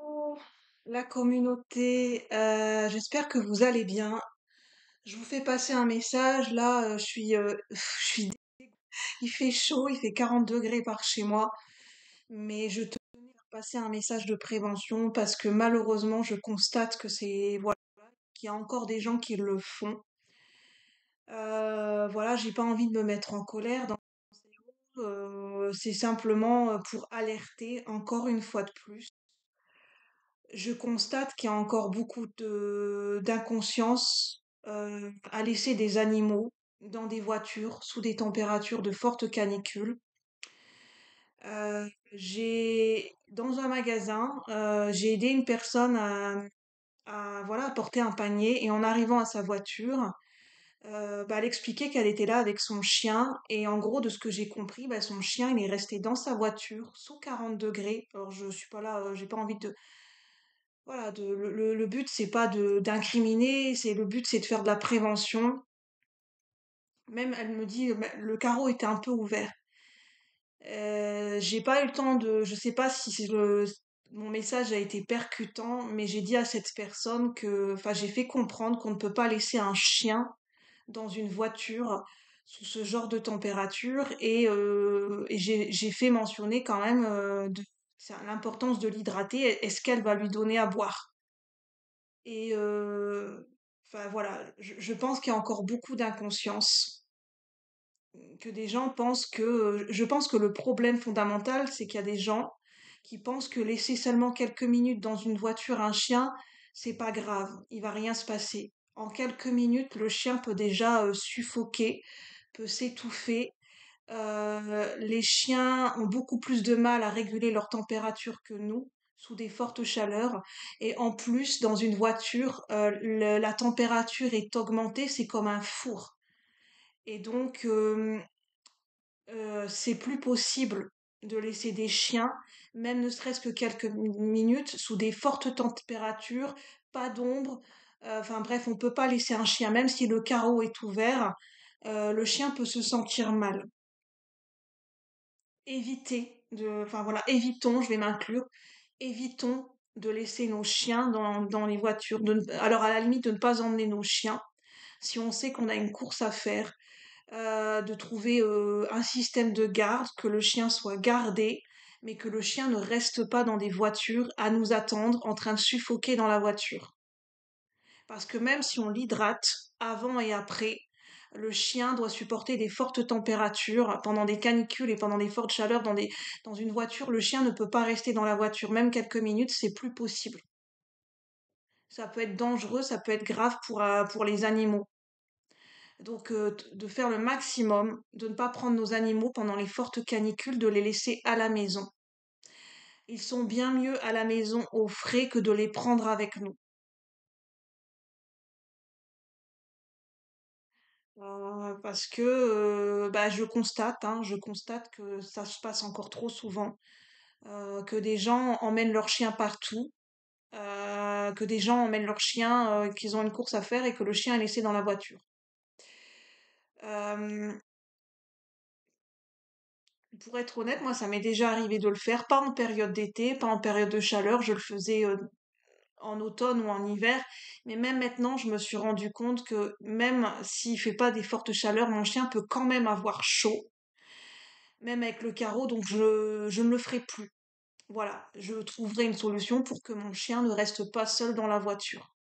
Hello, la communauté, j'espère que vous allez bien. Je vous fais passer un message. Là, je suis, il fait chaud, il fait 40 degrés par chez moi, mais je tenais à passer un message de prévention parce que malheureusement, je constate que voilà, qu'il y a encore des gens qui le font. Voilà, j'ai pas envie de me mettre en colère c'est simplement pour alerter encore une fois de plus. Je constate qu'il y a encore beaucoup de d'inconscience à laisser des animaux dans des voitures sous des températures de forte canicule. J'ai dans un magasin, j'ai aidé une personne à voilà à porter un panier et en arrivant à sa voiture, elle expliquait qu'elle était là avec son chien et en gros de ce que j'ai compris, son chien il est resté dans sa voiture sous 40 degrés. Alors je suis pas là, j'ai pas envie de voilà, le but, c'est pas d'incriminer, le but, c'est de faire de la prévention. Même, elle me dit, le carreau était un peu ouvert. J'ai pas eu le temps je sais pas si mon message a été percutant, mais j'ai dit à cette personne enfin, j'ai fait comprendre qu'on ne peut pas laisser un chien dans une voiture sous ce genre de température et j'ai fait mentionner quand même l'importance de l'hydrater. Est-ce qu'elle va lui donner à boire? Et enfin voilà, je pense qu'il y a encore beaucoup d'inconscience, que des gens pensent je pense que le problème fondamental, c'est qu'il y a des gens qui pensent que laisser seulement quelques minutes dans une voiture un chien, c'est pas grave, il va rien se passer. En quelques minutes, le chien peut déjà suffoquer, peut s'étouffer. Les chiens ont beaucoup plus de mal à réguler leur température que nous, sous des fortes chaleurs. Et en plus, dans une voiture, la température est augmentée, c'est comme un four. Et donc, c'est plus possible de laisser des chiens, même ne serait-ce que quelques minutes, sous des fortes températures, pas d'ombre. Enfin bref, on peut pas laisser un chien, même si le carreau est ouvert, le chien peut se sentir mal. Enfin voilà, évitons, je vais m'inclure, évitons de laisser nos chiens dans les voitures. Alors à la limite de ne pas emmener nos chiens si on sait qu'on a une course à faire, de trouver un système de garde, que le chien soit gardé, mais que le chien ne reste pas dans des voitures à nous attendre en train de suffoquer dans la voiture. Parce que même si on l'hydrate avant et après, le chien doit supporter des fortes températures pendant des canicules et pendant des fortes chaleurs dans une voiture. Le chien ne peut pas rester dans la voiture, même quelques minutes, c'est plus possible. Ça peut être dangereux, ça peut être grave pour les animaux. Donc, de faire le maximum, de ne pas prendre nos animaux pendant les fortes canicules, de les laisser à la maison. Ils sont bien mieux à la maison au frais que de les prendre avec nous. Parce que je constate que ça se passe encore trop souvent, que des gens emmènent leurs chiens partout, que des gens emmènent leurs chiens, qu'ils ont une course à faire et que le chien est laissé dans la voiture. Euh, pour être honnête, moi, ça m'est déjà arrivé de le faire, pas en période d'été, pas en période de chaleur, je le faisais en automne ou en hiver, mais même maintenant, je me suis rendu compte que même s'il fait pas des fortes chaleurs, mon chien peut quand même avoir chaud, même avec le carreau, donc je ne le ferai plus. Voilà, je trouverai une solution pour que mon chien ne reste pas seul dans la voiture.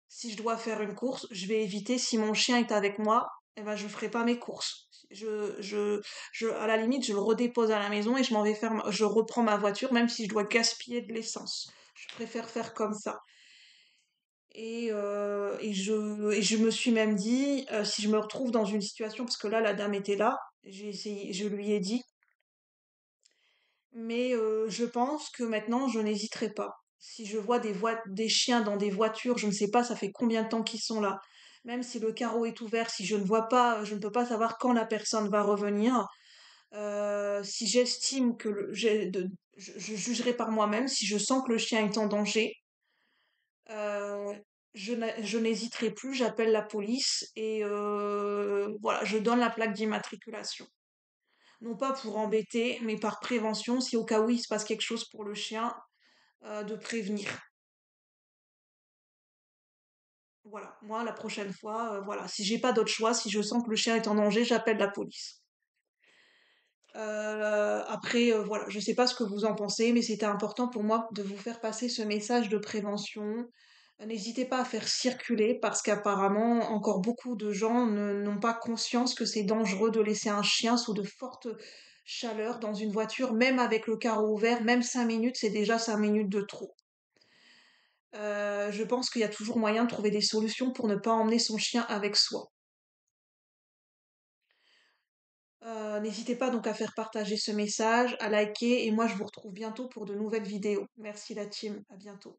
Si je dois faire une course, je vais éviter, si mon chien est avec moi, eh ben je ferai pas mes courses. À la limite, je le redépose à la maison et je reprends ma voiture, même si je dois gaspiller de l'essence. Je préfère faire comme ça. Et je me suis même dit, si je me retrouve dans une situation, parce que là, la dame était là, je lui ai dit, mais je pense que maintenant, je n'hésiterai pas. Si je vois des chiens dans des voitures, je ne sais pas, ça fait combien de temps qu'ils sont là. Même si le carreau est ouvert, si je ne vois pas, je ne peux pas savoir quand la personne va revenir. Si j'estime que je jugerai par moi-même. Si je sens que le chien est en danger, euh, je n'hésiterai plus, j'appelle la police et voilà, je donne la plaque d'immatriculation. non pas pour embêter, mais par prévention, si au cas où il se passe quelque chose pour le chien, de prévenir. Voilà, moi la prochaine fois, voilà, si j'ai pas d'autre choix, si je sens que le chien est en danger, j'appelle la police. Après, voilà, je sais pas ce que vous en pensez, mais c'était important pour moi de vous faire passer ce message de prévention. N'hésitez pas à faire circuler parce qu'apparemment, encore beaucoup de gens n'ont pas conscience que c'est dangereux de laisser un chien sous de fortes chaleurs dans une voiture, même avec le carreau ouvert, même 5 minutes, c'est déjà 5 minutes de trop. Je pense qu'il y a toujours moyen de trouver des solutions pour ne pas emmener son chien avec soi. N'hésitez pas donc à faire partager ce message, à liker, et moi je vous retrouve bientôt pour de nouvelles vidéos. Merci la team, à bientôt.